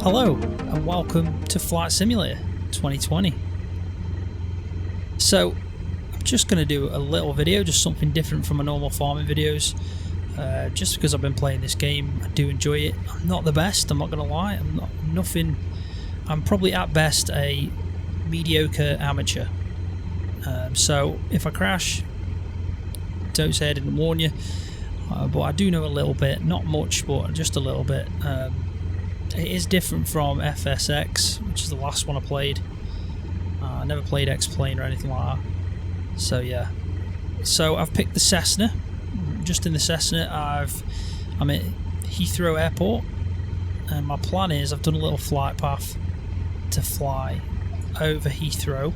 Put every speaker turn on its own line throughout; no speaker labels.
Hello and welcome to Flight Simulator 2020. So I'm just going to do a little video, just something different from my normal farming videos, just because I've been playing this game. I do enjoy it. I'm not the best, I'm not going to lie. I'm probably at best a mediocre amateur. So if I crash, don't say I didn't warn you, but I do know a little bit, not much, but just a little bit. It is different from FSX, which is the last one I played. I never played X-Plane or anything like that. So yeah. So I've picked the Cessna. Just in the Cessna, I'm at Heathrow Airport, and my plan is I've done a little flight path to fly over Heathrow.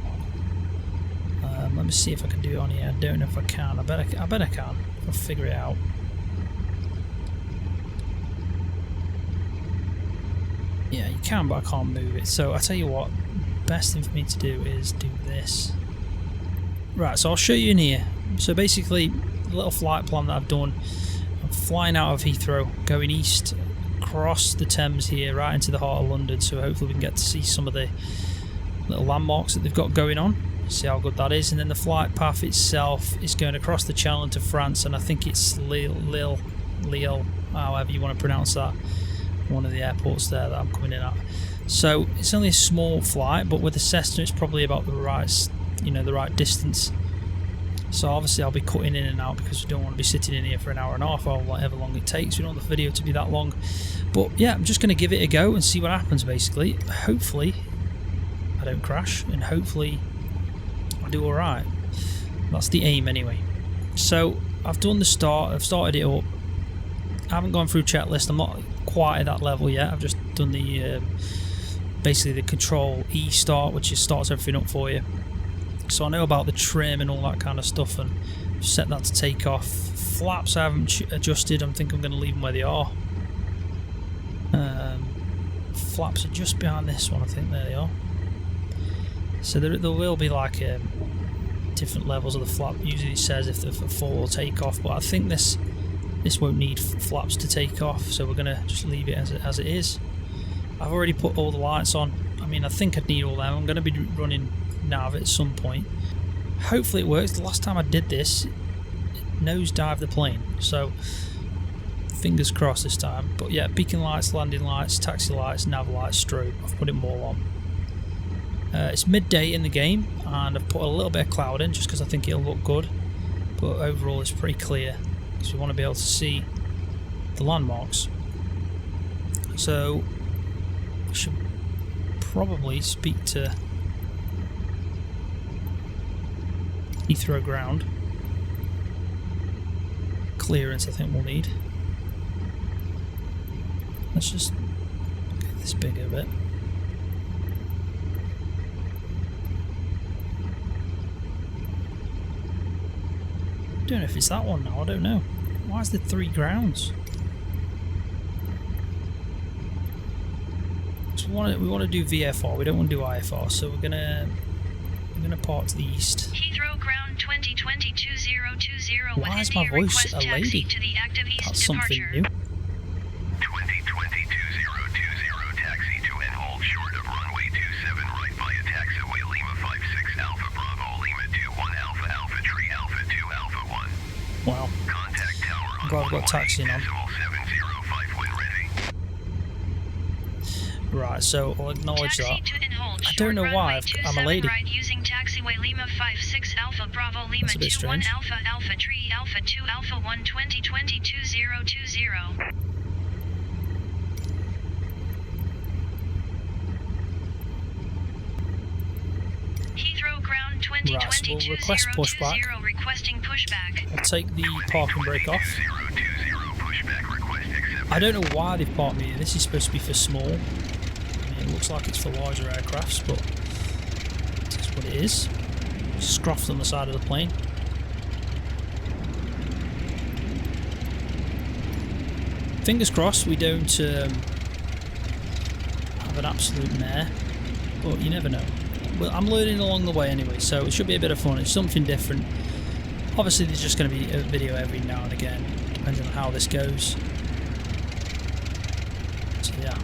Let me see if I can do it on here. I don't know if I can. I bet I can. I'll figure it out. Yeah, you can, but I can't move it. So I tell you what, best thing for me to do is do this. Right, so I'll show you in here. So basically, the little flight plan that I've done, I'm flying out of Heathrow, going east, across the Thames here, right into the heart of London. So hopefully we can get to see some of the little landmarks that they've got going on. See how good that is. And then the flight path itself is going across the Channel into France, and I think it's Lille, however you want to pronounce that. One of the airports there that I'm coming in at. So it's only a small flight, but with the Cessna it's probably about the right, the right distance. So obviously I'll be cutting in and out because we don't want to be sitting in here for an hour and a half or whatever long it takes. We don't want the video to be that long. But yeah, I'm just going to give it a go and see what happens basically. Hopefully I don't crash, and hopefully I do alright. That's the aim anyway. So I've done the start, I've started it up. I haven't gone through checklist, I'm not quite at that level yet. I've just done the basically the control E start, which is starts everything up for you. So I know about the trim and all that kind of stuff, and set that to take off. Flaps I haven't adjusted. I think I'm going to leave them where they are. Flaps are just behind this one, I think. There they are. So there will be like different levels of the flap. Usually it says if they're for full or take off, but I think this won't need flaps to take off, so we're going to just leave it as it is. I've already put all the lights on. I mean, I think I'd need all them. I'm going to be running nav at some point. Hopefully it works. The last time I did this, it nosedived the plane, so fingers crossed this time. But yeah, beacon lights, landing lights, taxi lights, nav lights, strobe. I've put them all on. It's midday in the game, and I've put a little bit of cloud in just because I think it'll look good, but overall it's pretty clear because we want to be able to see the landmarks. So I should probably speak to Heathrow ground clearance. I think we'll need. Let's just get this bigger a bit. I don't know if it's that one now, I don't know. Why is there 3 grounds? So we want to do VFR, we don't want to do IFR, so we're gonna park to the east.
Heathrow ground 2020 2020.
Why is my voice a lady?
To the active east
That's something
departure.
new.
2020 2020 taxi to and hold short of runway 27 right via taxiway Lima 56 Alpha Bravo Lima 21 Alpha Alpha Tree Alpha 2 Alpha 1.
Wow.
Contact tower on
God, I've got taxiing on.
705 when ready.
Right, so I'll acknowledge
Taxi
that.
to and hold
I don't know
short
why,
runway
I'm a lady.
27 right using taxiway Lima 56 Alpha Bravo Lima
That's a bit
21
strange.
Alpha Alpha Tree Alpha 2 Alpha 1 2020 2020. Heathrow ground 2020
Right, so we'll request pushback.
2020 requesting pushback.
I'll take the parking brake off.
2020 pushback request accepted.
I don't know why they've parked me here. This is supposed to be for small. I mean, it looks like it's for larger aircrafts, but that's what it is. Scruffed on the side of the plane. Fingers crossed we don't have an absolute mare, but you never know. Well, I'm learning along the way anyway, so it should be a bit of fun. It's something different. Obviously there's just going to be a video every now and again, depending on how this goes. So yeah.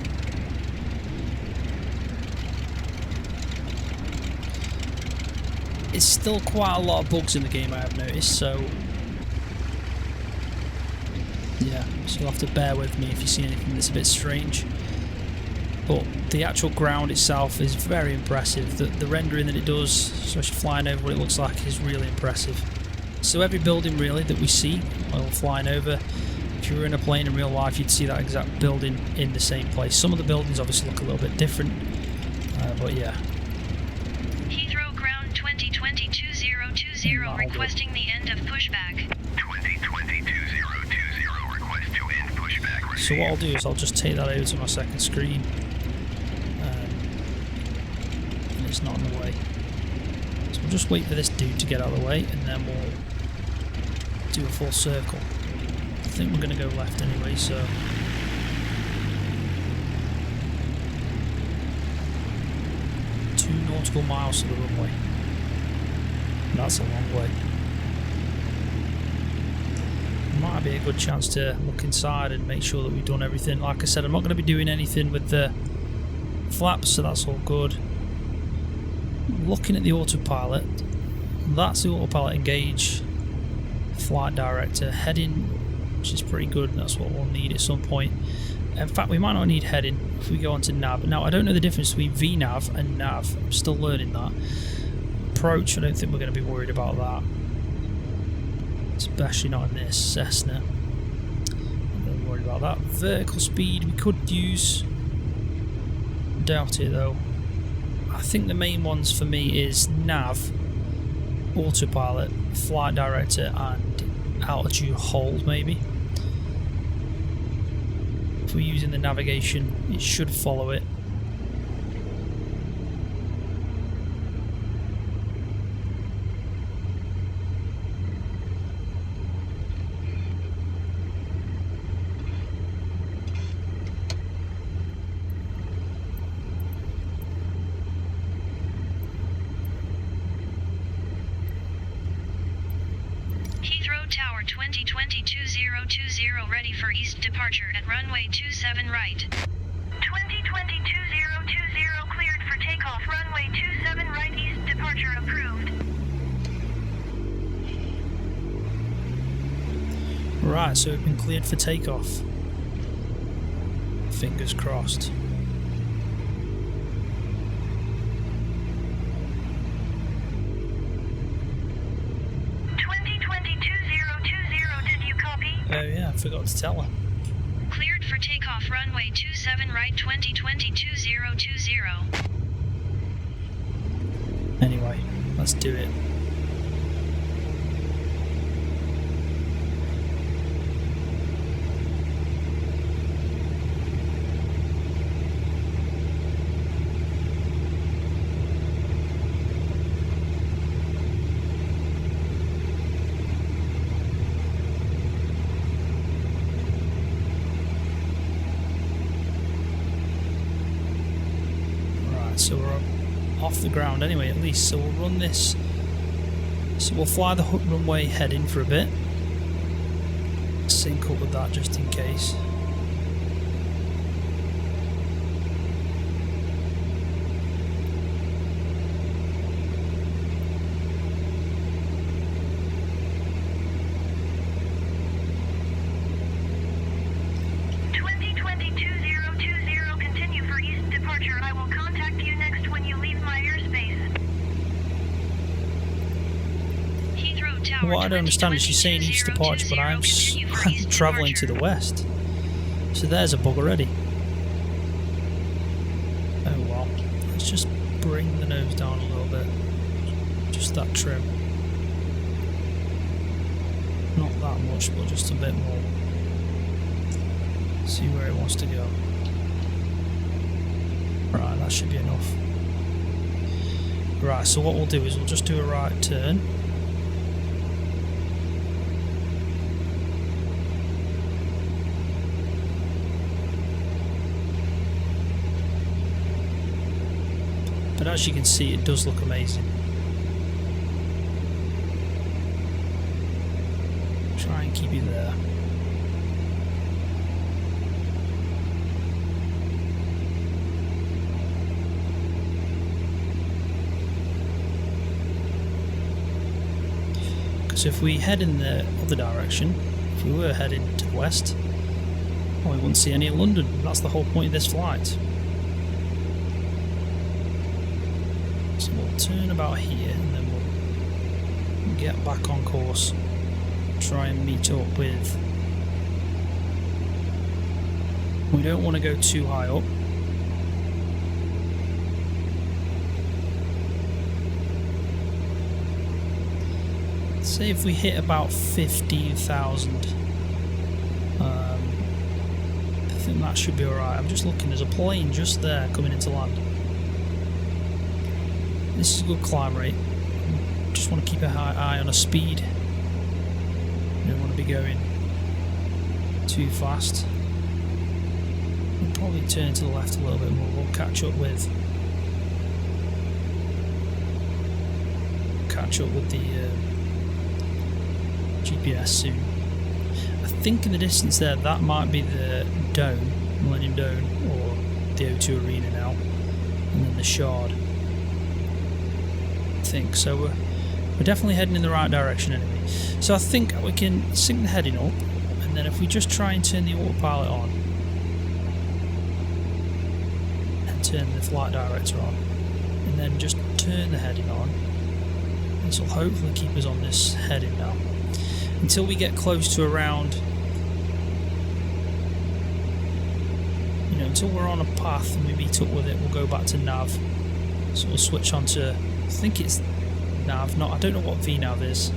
it's still quite a lot of bugs in the game, I have noticed, so yeah, so you'll have to bear with me if you see anything that's a bit strange. But the actual ground itself is very impressive. The rendering that it does, especially flying over what it looks like, is really impressive. So every building really that we see while flying over, if you were in a plane in real life, you'd see that exact building in the same place. Some of the buildings obviously look a little bit different, but yeah.
Heathrow ground 2020-2020 requesting the end of pushback.
2020-2020 request to end pushback received.
So what I'll do is I'll just take that over to my second screen. And it's not in the way. So we'll just wait for this dude to get out of the way and then we'll do a full circle. I think we're going to go left anyway, so... 2 nautical miles to the runway. That's a long way. Might be a good chance to look inside and make sure that we've done everything. Like I said, I'm not going to be doing anything with the flaps, so that's all good. Looking at the autopilot, that's the autopilot engage flight director heading, which is pretty good, and that's what we'll need at some point. In fact, we might not need heading if we go on to nav. Now, I don't know the difference between VNav and nav. I'm still learning that. Approach, I don't think we're going to be worried about that. Especially not in this Cessna. I'm not worried about that. Vertical speed we could use. Doubt it though. I think the main ones for me is nav, autopilot, flight director, and altitude hold maybe. If we're using the navigation, it should follow it.
Heathrow Tower 2020-2020 ready for east departure at runway 27 right. 2020-2020 cleared for takeoff, runway 27 right, east departure approved.
Right, so we've been cleared for takeoff. Fingers crossed. Oh yeah, I forgot to tell her.
Cleared for takeoff, runway 27 right, 2020-2020.
Anyway, let's do it. So we're off the ground anyway, at least. So we'll run this. So we'll fly the runway heading for a bit. Sync up with that just in case. What I don't understand is she's saying east departure, but I'm travelling to the west. So there's a bug already. Oh well. Let's just bring the nose down a little bit. Just that trim. Not that much, but just a bit more. See where it wants to go. Right, that should be enough. Right, so what we'll do is we'll just do a right turn. But as you can see, it does look amazing. Try and keep you there. Because if we head in the other direction, if we were heading to the west, well, we wouldn't see any of London. That's the whole point of this flight. So we'll turn about here and then we'll get back on course. Try and meet up with... We don't want to go too high up. Say if we hit about 15,000, I think that should be alright. I'm just looking, there's a plane just there coming into land. This is a good climb rate. Just want to keep a high eye on a speed. You don't want to be going too fast. We'll probably turn to the left a little bit more. We'll catch up with the GPS soon. I think in the distance there, that might be the Dome, Millennium Dome, or the O2 Arena now, and then the Shard. I think so. We're definitely heading in the right direction anyway. So I think we can sync the heading up, and then if we just try and turn the autopilot on and turn the flight director on, and then just turn the heading on, this will hopefully keep us on this heading now. Until we get close to around, you know, until we're on a path and we meet up with it, we'll go back to nav. So we'll switch on to, I think it's nav, I don't know what VNav is.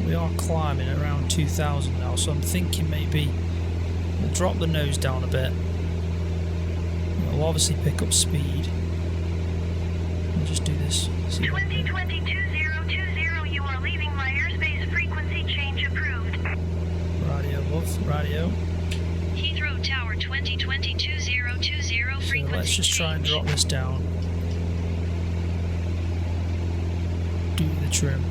We are climbing around 2,000 now, so I'm thinking maybe we'll drop the nose down a bit. We'll obviously pick up speed. We'll just do this.
2020-2020, you are leaving my airspace. Frequency change approved.
Radio, love, radio.
Heathrow Tower 2020-2020, frequency
So let's just try and drop this down. Do the trim.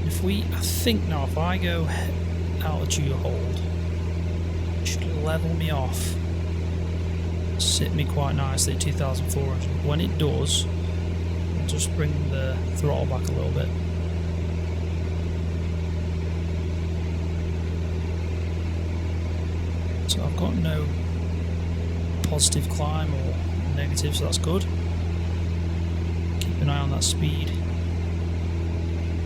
If I think now, if I go altitude hold, it should level me off. Sit me quite nicely at 2,400. When it does, I'll just bring the throttle back a little bit. So I've got no positive climb or negative, so that's good. Keep an eye on that speed.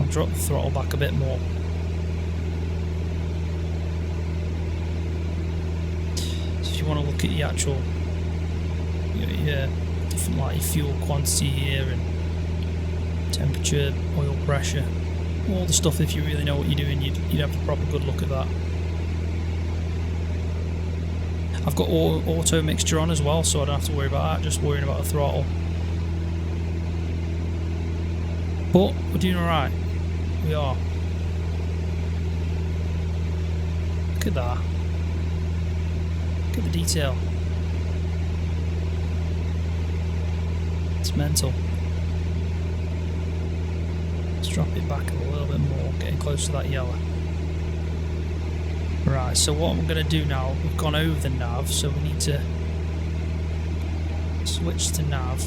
I'll drop the throttle back a bit more. So if you want to look at the actual different like your fuel quantity here and temperature, oil pressure, all the stuff, if you really know what you're doing, you'd have a proper good look at that. I've got auto mixture on as well, so I don't have to worry about that, just worrying about the throttle. But we're doing alright. We are. Look at that. Look at the detail. It's mental. Let's drop it back a little bit more, getting close to that yellow. Right, so what I'm going to do now, we've gone over the nav, so we need to switch to nav.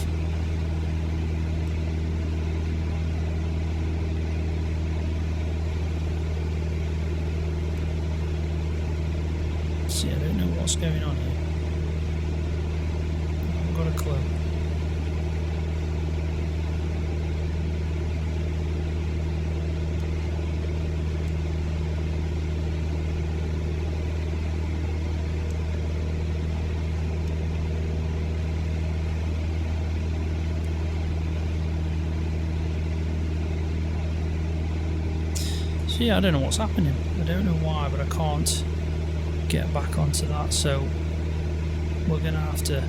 See, I don't know what's going on here. I haven't got a clue. So yeah, I don't know what's happening. I don't know why, but I can't get back onto that, so we're gonna have to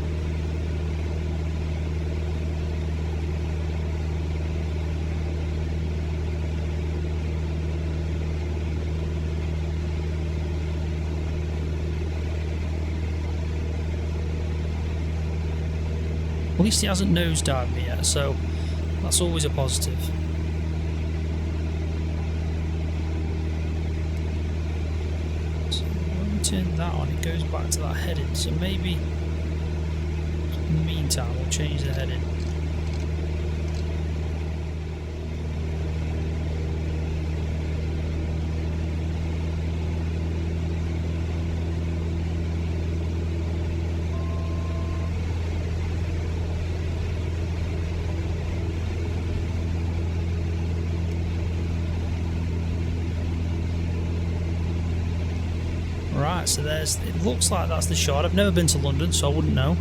at least he hasn't nosedived me yet, so that's always a positive. So when we turn that on, it goes back to that heading, so maybe In the meantime, we'll change the heading. Right, so there's, it looks like that's the shot. I've never been to London, so I wouldn't know.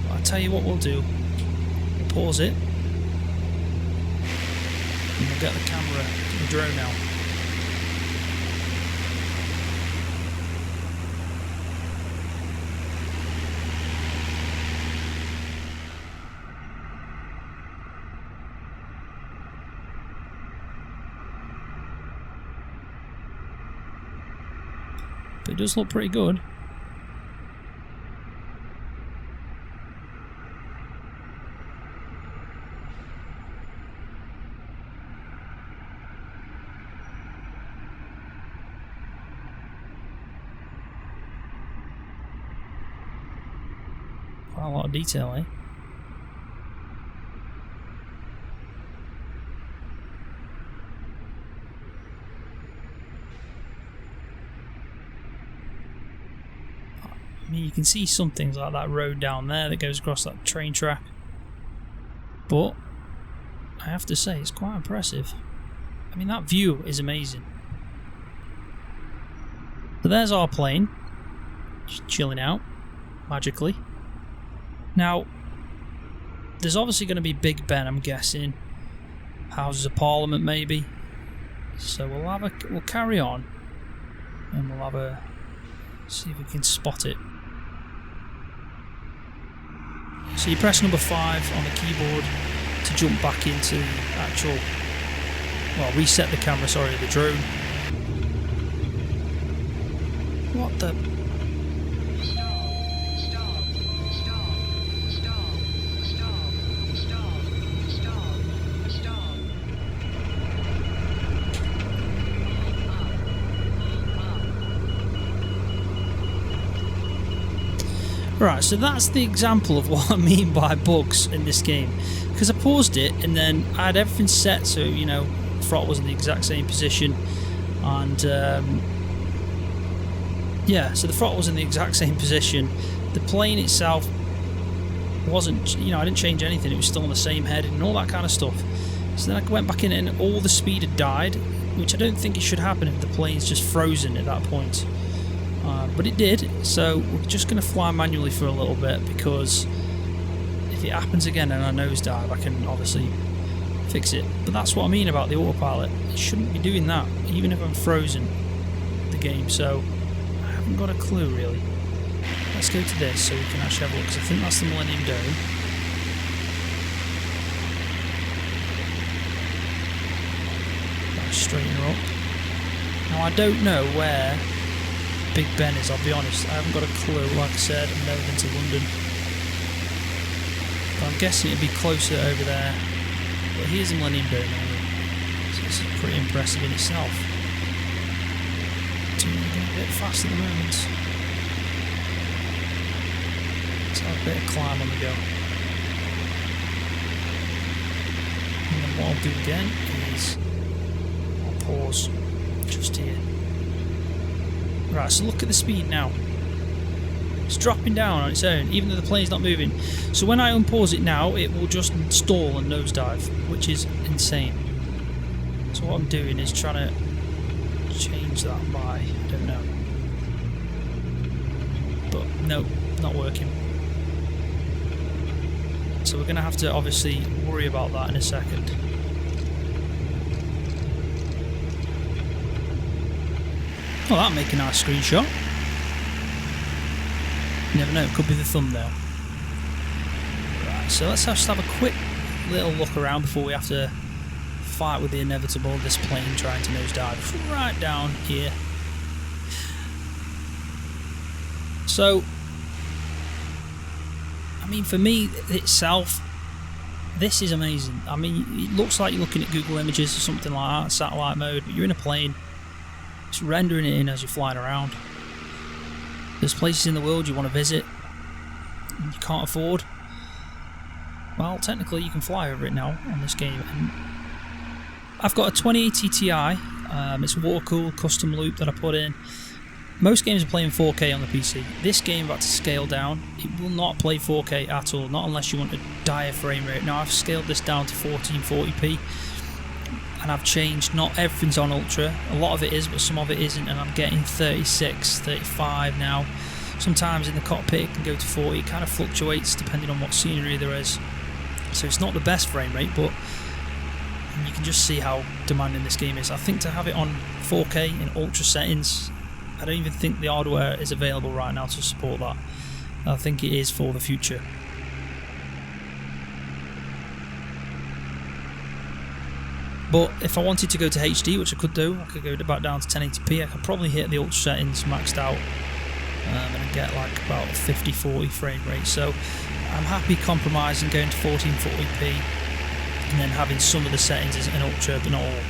But I'll tell you what we'll do. We'll pause it. And we'll get the camera, the drone out. But it does look pretty good. Quite a lot of detail, eh? I mean, you can see some things like that road down there that goes across that train track. But I have to say, it's quite impressive. I mean, that view is amazing. So there's our plane, just chilling out, magically. Now, there's obviously going to be Big Ben, I'm guessing. Houses of Parliament, maybe. So we'll carry on, and we'll have a see if we can spot it. So you press number 5 on the keyboard to jump back into the actual, well, reset the camera, sorry, the drone. What the? Right, so that's the example of what I mean by bugs in this game. Because I paused it and then I had everything set so, you know, the throttle was in the exact same position. And, yeah, so the throttle was in the exact same position. The plane itself wasn't, you know, I didn't change anything. It was still on the same heading and all that kind of stuff. So then I went back in and all the speed had died, which I don't think it should happen if the plane's just frozen at that point. But it did, so we're just going to fly manually for a little bit, because if it happens again and I nosedive, I can obviously fix it. But that's what I mean about the autopilot. It shouldn't be doing that, even if I'm frozen the game, so I haven't got a clue really. Let's go to this so we can actually have a look, because I think that's the Millennium Dome. Let's straighten her up. Now I don't know where Big Ben is, I'll be honest. I haven't got a clue. Like I said, I've never been to London. But I'm guessing it'd be closer over there. But here's the Millennium Dome anyway. So this is pretty impressive in itself. Doing a bit fast at the moment. Let's have a bit of climb on the go. And then what I'll do again is I'll pause just here. Right, so look at the speed now. It's dropping down on its own, even though the plane's not moving. So when I unpause it now, it will just stall and nosedive, which is insane. So what I'm doing is trying to change that by, I don't know. But no, not working. So we're going to have to obviously worry about that in a second. Well, that'll make a nice screenshot. You never know, it could be the thumbnail. Right, so let's just have a quick little look around before we have to fight with the inevitable, this plane trying to nosedive right down here. So, I mean, for me itself, this is amazing. I mean, it looks like you're looking at Google Images or something like that, satellite mode, but you're in a plane. It's rendering it in as you're flying around. There's places in the world you want to visit and you can't afford. well, technically you can fly over it now on this game. And I've got a 2080 Ti. It's water-cooled custom loop that I put in. Most games are playing 4K on the PC. This game I've had to scale down. It will not play 4K at all, not unless you want a dire frame rate. Now I've scaled this down to 1440p, and I've changed, not everything's on Ultra. A lot of it is, but some of it isn't, and I'm getting 36, 35 now. Sometimes in the cockpit it can go to 40. It kind of fluctuates depending on what scenery there is. So it's not the best frame rate, but you can just see how demanding this game is. I think to have it on 4K in Ultra settings, I don't even think the hardware is available right now to support that. I think it is for the future. But if I wanted to go to HD, which I could do, I could go back down to 1080p. I could probably hit the Ultra settings maxed out and get like about a 50-40 frame rate. So I'm happy compromising, going to 1440p and then having some of the settings as an Ultra, but not all.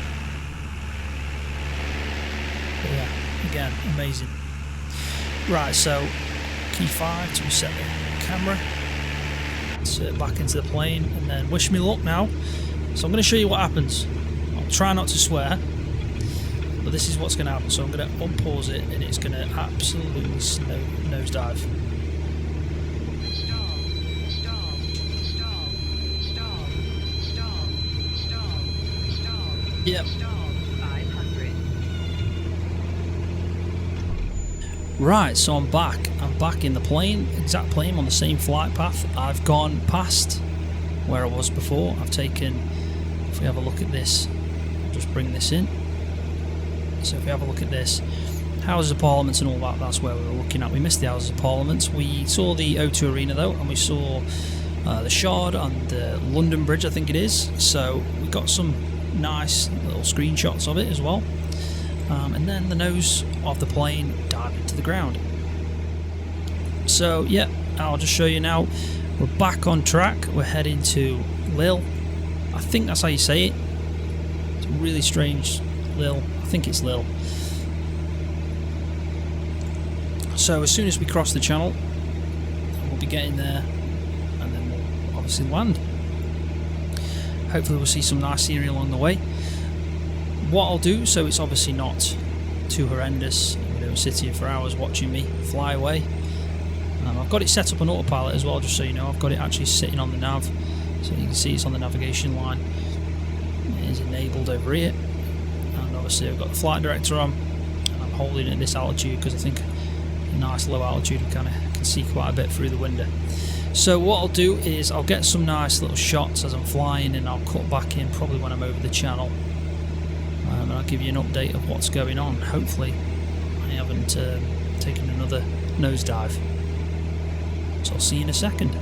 But yeah. Again, amazing. Right, so key 5 to reset the camera. Insert back into the plane, and then wish me luck now. So I'm going to show you what happens. I'll try not to swear, but this is what's going to happen. So I'm going to unpause it, and it's going to absolutely nosedive. Yep. Right, so I'm back. I'm back in the plane, exact plane, on the same flight path. I've gone past where I was before. I've taken, if we have a look at this, I'll just bring this in. So if we have a look at this, Houses of Parliament and all that, that's where we were looking at. We missed the Houses of Parliament. We saw the O2 Arena though, and we saw the Shard and the London Bridge, I think it is. So we got some nice little screenshots of it as well. And then the nose of the plane dived into the ground. So yeah, I'll just show you now. We're back on track. We're heading to Lille. I think that's how you say it. It's a really strange Lille. I think it's Lille. So as soon as we cross the channel, we'll be getting there, and then we'll obviously land. Hopefully we'll see some nice scenery along the way. What I'll do, so it's obviously not too horrendous, you don't sit here for hours watching me fly away. I've got it set up on Autopilot as well, just so you know. I've got it actually sitting on the nav, so you can see it's on the navigation line. It is enabled over here, and obviously I've got the flight director on, and I'm holding it at this altitude because I think a nice low altitude I kind of can see quite a bit through the window. So what I'll do is I'll get some nice little shots as I'm flying, and I'll cut back in probably when I'm over the channel. And I'll give you an update of what's going on. Hopefully I haven't taken another nosedive. So I'll see you in a second.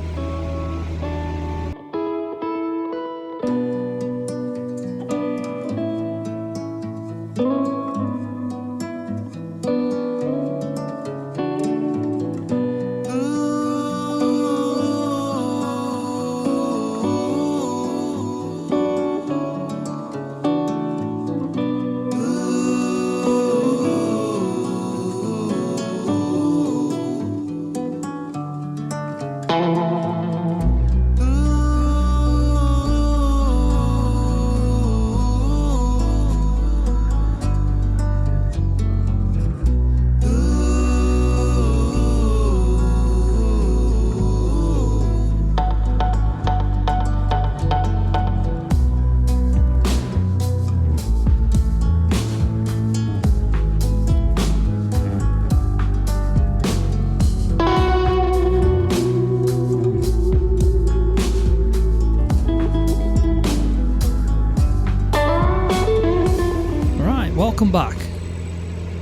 Welcome back.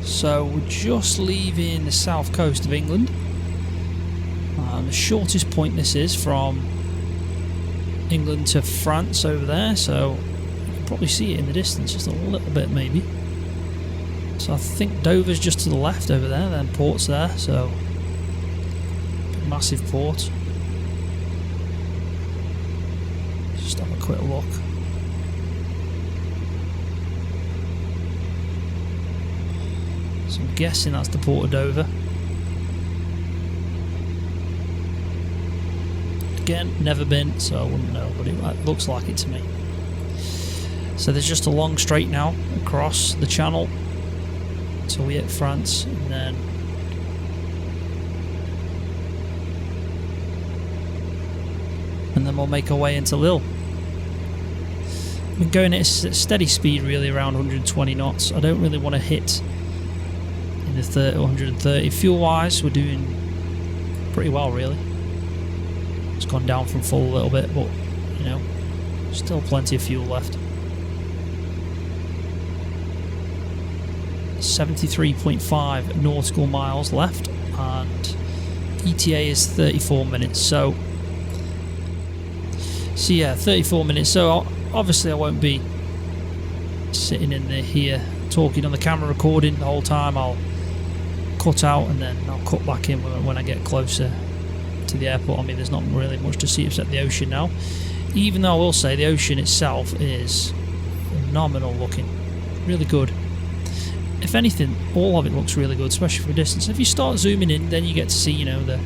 So we're just leaving the south coast of England. The shortest point this is from England to France over there, so you can probably see it in the distance, just a little bit maybe. So I think Dover's just to the left over there, then port's there, so massive port. Just have a quick look. So I'm guessing that's the port of Dover. Again, never been, so I wouldn't know, but it looks like it to me. So there's just a long straight now across the channel till we hit France, and then we'll make our way into Lille. I've been going at a steady speed, really, around 120 knots. I don't really want to hit in the 130. Fuel-wise, we're doing pretty well, really. It's gone down from full a little bit, but, you know, still plenty of fuel left. 73.5 nautical miles left, and ETA is 34 minutes. So yeah, 34 minutes. So obviously I won't be sitting in here talking on the camera recording the whole time. I'll cut out and then I'll cut back in when I get closer to the airport. I mean, there's not really much to see except the ocean now, even though I will say the ocean itself is phenomenal looking, really good. If anything, all of it looks really good, especially from a distance. If you start zooming in, then you get to see, you know, the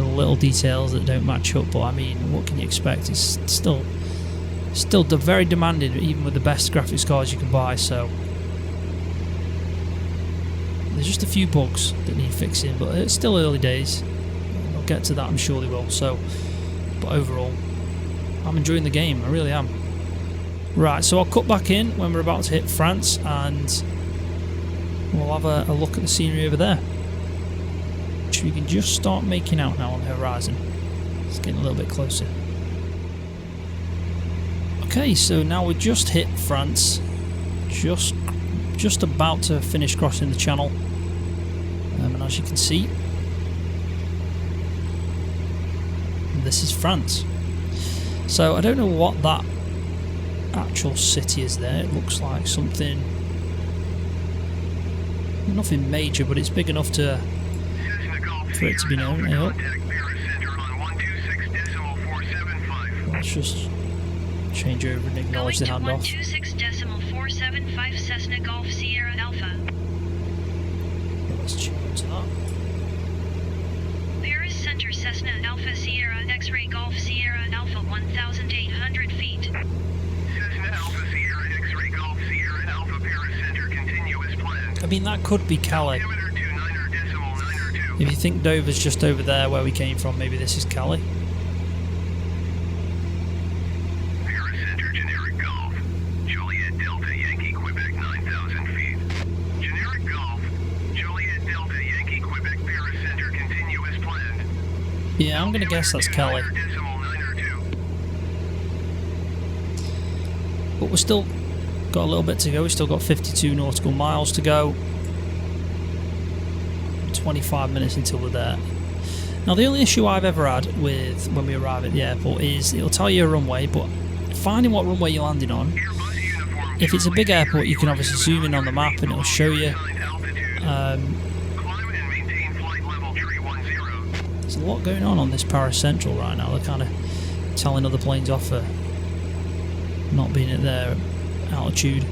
little details that don't match up. But I mean, what can you expect? It's still very demanding, even with the best graphics cards you can buy. So there's just a few bugs that need fixing, but it's still early days. I'll get to that, I'm sure they will. So, but overall, I'm enjoying the game. I really am. Right, so I'll cut back in when we're about to hit France, and we'll have a look at the scenery over there, which we can just start making out now on the horizon. It's getting a little bit closer. Okay, so now we just hit France, just about to finish crossing the channel, and as you can see, this is France. So I don't know what that actual city is there. It looks like something, nothing major, but it's big enough for it to be known. I hope. Let's just change over and acknowledge the handoff.
126.475 Cessna Golf Sierra Alpha.
Let's change that.
Paris Center Cessna Alpha Sierra X-Ray Golf Sierra Alpha 1,800 feet.
Cessna Alpha Sierra X-Ray Golf Sierra Alpha Paris Center continuous plan.
I mean, that could be Calais. If you think Dover's just over there where we came from, maybe this is Calais.
Paris Center generic golf. Juliet Delta Yankee Quebec 9,000 feet. Generic golf. Juliet Delta Yankee Quebec Paris Center continuous plan.
Yeah, I'm gonna guess that's Calais. But we've still got a little bit to go. We've still got 52 nautical miles to go. 25 minutes until we're there. Now, the only issue I've ever had with when we arrive at the airport is it'll tell you a runway, but finding what runway you're landing on, if it's a big airport, you can obviously zoom in on the map and it'll show you. There's a lot going on this Paris Central right now. They're kind of telling other planes off for not being at their altitude.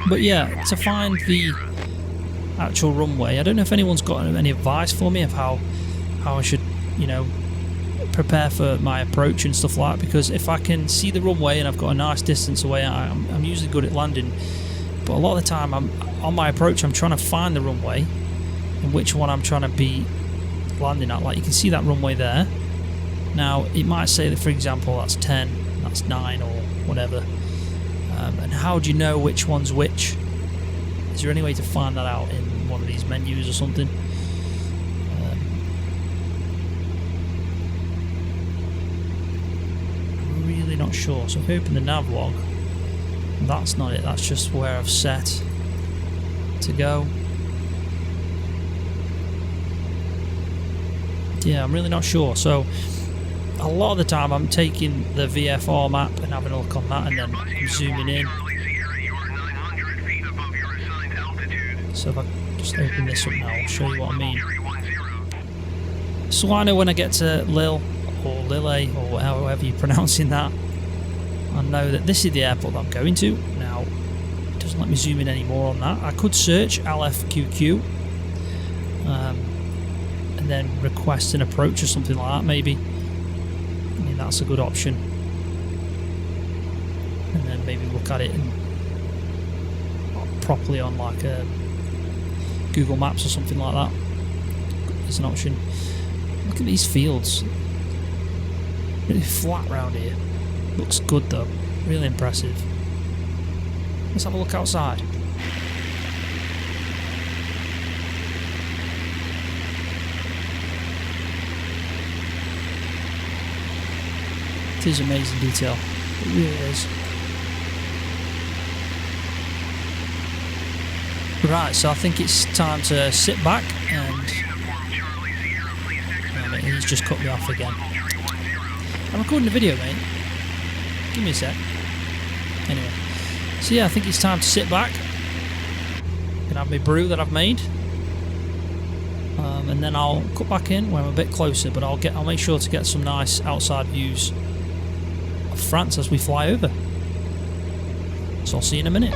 But yeah, to find the actual runway, I don't know if anyone's got any advice for me of how I should, you know, prepare for my approach and stuff like that, because if I can see the runway and I've got a nice distance away, I'm usually good at landing, but a lot of the time I'm on my approach, I'm trying to find the runway and which one I'm trying to be landing at. Like, you can see that runway there. Now it might say that, for example, that's 10, that's 9 or whatever, and how do you know which one's which? Is there any way to find that out in one of these menus or something? I'm really not sure. So if I open the nav log, that's not it. That's just where I've set to go. Yeah, I'm really not sure. So a lot of the time I'm taking the VFR map and having a look on that, and then I'm zooming in. So if I just open this up now, I'll show you what I mean. So I know when I get to Lille, or Lille, or however you're pronouncing that, I know that this is the airport that I'm going to. Now, it doesn't let me zoom in anymore on that. I could search LFQQ, and and then request an approach or something like that, maybe. I mean, that's a good option. And then maybe look at it and properly on like a Google Maps or something like that. It's an option. Look at these fields. Really flat round here. Looks good though. Really impressive. Let's have a look outside. It is amazing detail. It really is. Right, so I think it's time to sit back and he's just cut me off again. I'm recording a video, mate. Give me a sec. Anyway, so yeah, I think it's time to sit back. Gonna have my brew that I've made, and then I'll cut back in when I'm a bit closer. But I'll make sure to get some nice outside views of France as we fly over. So I'll see you in a minute.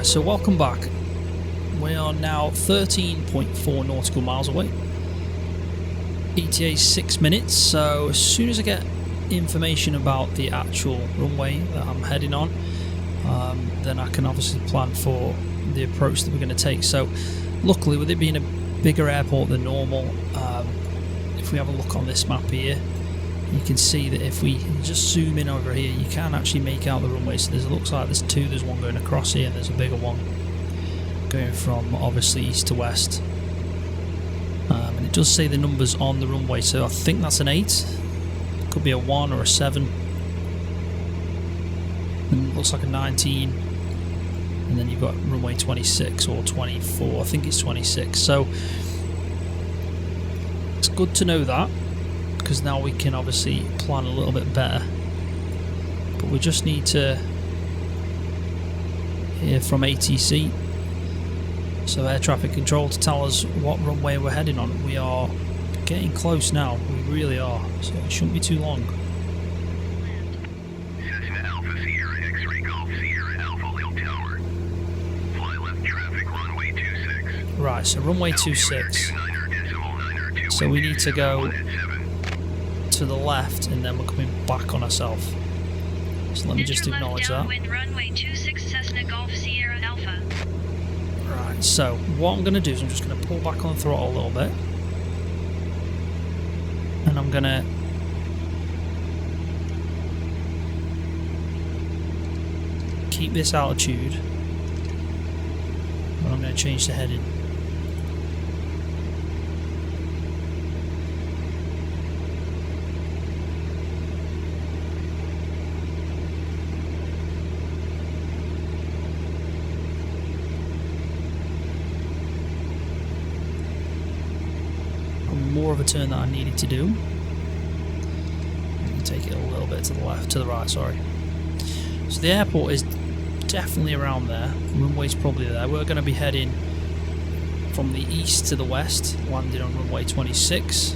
So welcome back. We are now 13.4 nautical miles away. ETA 6 minutes, so as soon as I get information about the actual runway that I'm heading on, then I can obviously plan for the approach that we're going to take. So luckily, with it being a bigger airport than normal, if we have a look on this map here, you can see that if we just zoom in over here, you can actually make out the runway. So it looks like there's two. There's one going across here and there's a bigger one going from obviously east to west. And it does say the numbers on the runway, so I think that's an 8. Could be a 1 or a 7. And it looks like a 19. And then you've got runway 26 or 24. I think it's 26. So it's good to know that, because now we can obviously plan a little bit better. But we just need to hear from ATC, so air traffic control, to tell us what runway we're heading on. We are getting close now, we really are, so it shouldn't be too long.
Cessna Alpha Sierra X-Ray Golf Sierra Alpha Lil Tower. Fly left traffic runway 26.
Right, so runway 26. So we need to go to the left and then we're coming back on ourselves. So let me just acknowledge that.
Runway 26 Cessna Golf Sierra Alpha.
Right, so what I'm going to do is I'm just going to pull back on the throttle a little bit. And I'm going to keep this altitude. And I'm going to change the heading. More of a turn that I needed to do. I need to take it a little bit to the left, to the right, sorry. So the airport is definitely around there. Runway's probably there. We're going to be heading from the east to the west, landing on runway 26.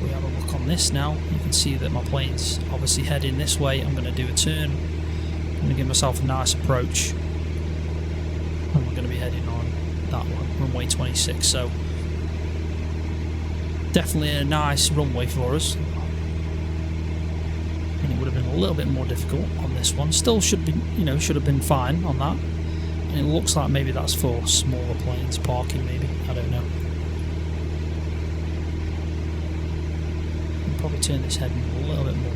We have a look on this now. You can see that my plane's obviously heading this way. I'm going to do a turn. I'm going to give myself a nice approach. And we're going to be heading on that one, runway 26. So definitely a nice runway for us. And it would have been a little bit more difficult on this one. Still should be, should have been fine on that. And it looks like maybe that's for smaller planes parking, maybe. I don't know. I'll probably turn this head a little bit more.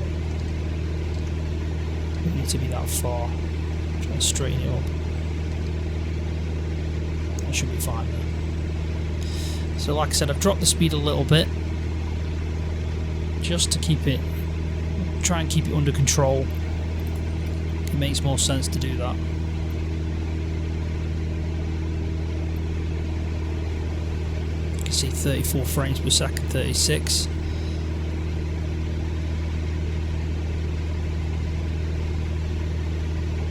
Don't need to be that far. Try and straighten it up. That should be fine there. So like I said, I've dropped the speed a little bit. Just to try and keep it under control. It makes more sense to do that. You can see 34 frames per second, 36.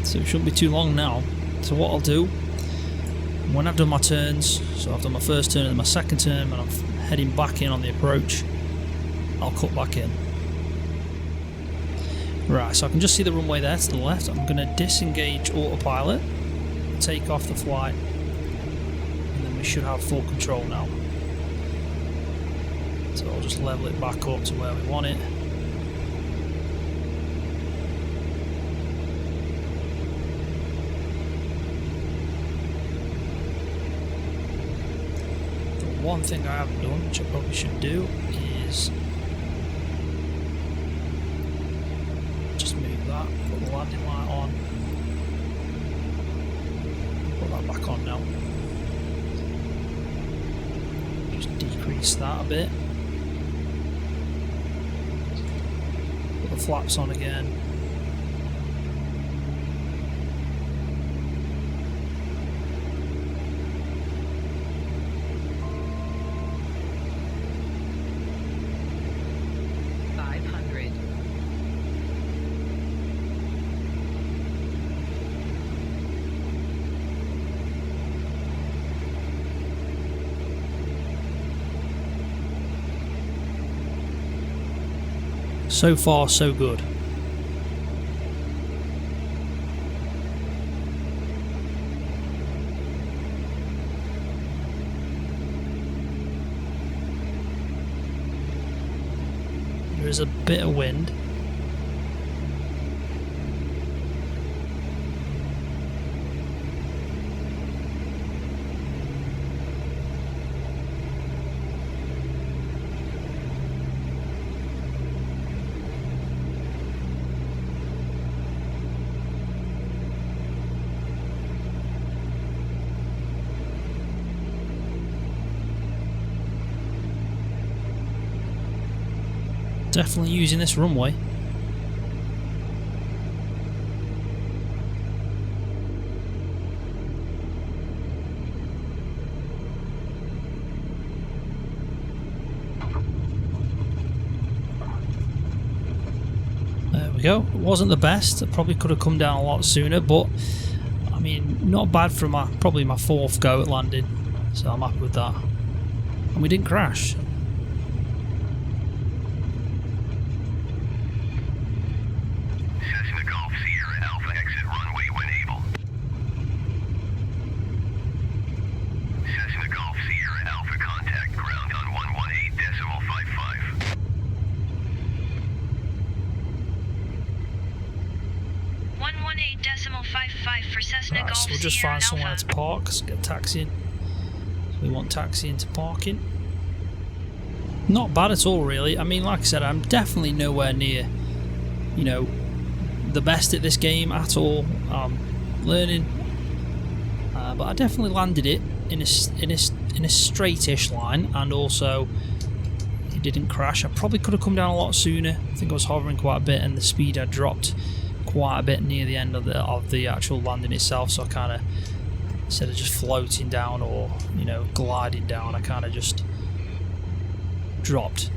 So it shouldn't be too long now. So what I'll do, when I've done my turns, so I've done my first turn and my second turn, and I'm heading back in on the approach, I'll cut back in. Right, so I can just see the runway there to the left. I'm going to disengage autopilot, take off the flight, and then we should have full control now. So I'll just level it back up to where we want it. The one thing I haven't done, which I probably should do, is put the landing light on, put that back on now, just decrease that a bit, put the flaps on again, So far, so good. There is a bit of wind. Definitely using this runway. There we go. It wasn't the best. It probably could have come down a lot sooner, but I mean, not bad for probably my fourth go at landing. So I'm happy with that. And we didn't crash. Right, so we'll just find somewhere to park, so get taxiing. So we want taxiing to parking. Not bad at all, really. I mean, like I said, I'm definitely nowhere near, the best at this game at all. I'm learning, but I definitely landed it in a straightish line, and also it didn't crash. I probably could have come down a lot sooner. I think I was hovering quite a bit, and the speed had dropped quite a bit near the end of the actual landing itself, so I kind of, instead of just floating down or gliding down, I kind of just dropped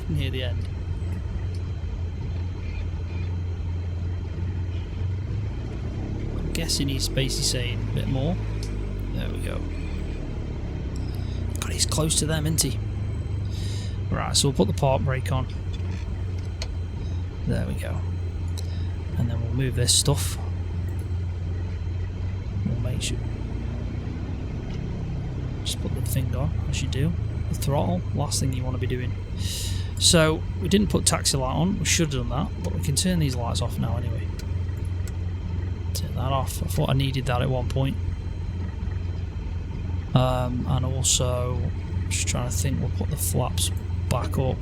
near the end. guessing he's basically saying a bit more. There we go. God, he's close to them, isn't he? Right, so we'll put the park brake on. There we go. And then we'll move this stuff. We'll make sure. Just put the thing on, as you do. The throttle, last thing you want to be doing. So, we didn't put taxi light on, we should have done that, but we can turn these lights off now anyway. Turn that off. I thought I needed that at one point. And also, just trying to think, we'll put the flaps back up.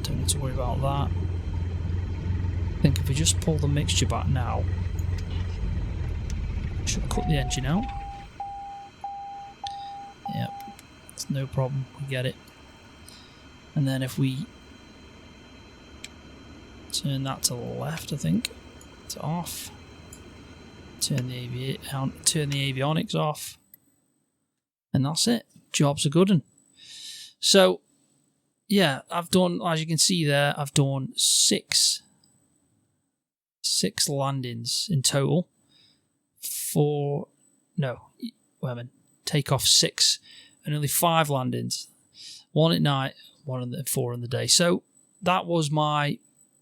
Don't need to worry about that. I think if we just pull the mixture back now, should cut the engine out. Yep, it's no problem, we get it. And then if we turn that to the left, I think, to off. Turn the avionics off. And that's it. Job's a good one. So, yeah, I've done, as you can see there, I've done six landings in total. Take off 6 and only 5 landings. 1 at night, 4 in the day. So that was my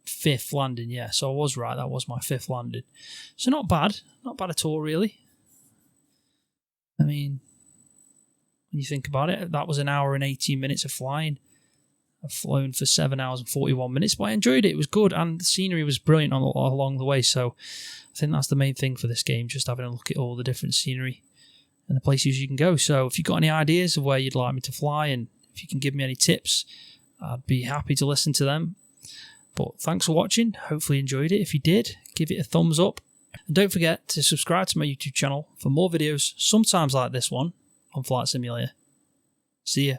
5th landing, yeah. So I was right, that was my 5th landing. So not bad at all, really. I mean, when you think about it, that was an hour and 18 minutes of flying. I've flown for 7 hours and 41 minutes, but I enjoyed it. It was good, and the scenery was brilliant along the way. So I think that's the main thing for this game, just having a look at all the different scenery and the places you can go. So if you've got any ideas of where you'd like me to fly, and if you can give me any tips, I'd be happy to listen to them. But thanks for watching. Hopefully you enjoyed it. If you did, give it a thumbs up. And don't forget to subscribe to my YouTube channel for more videos, sometimes like this one, on Flight Simulator. See ya.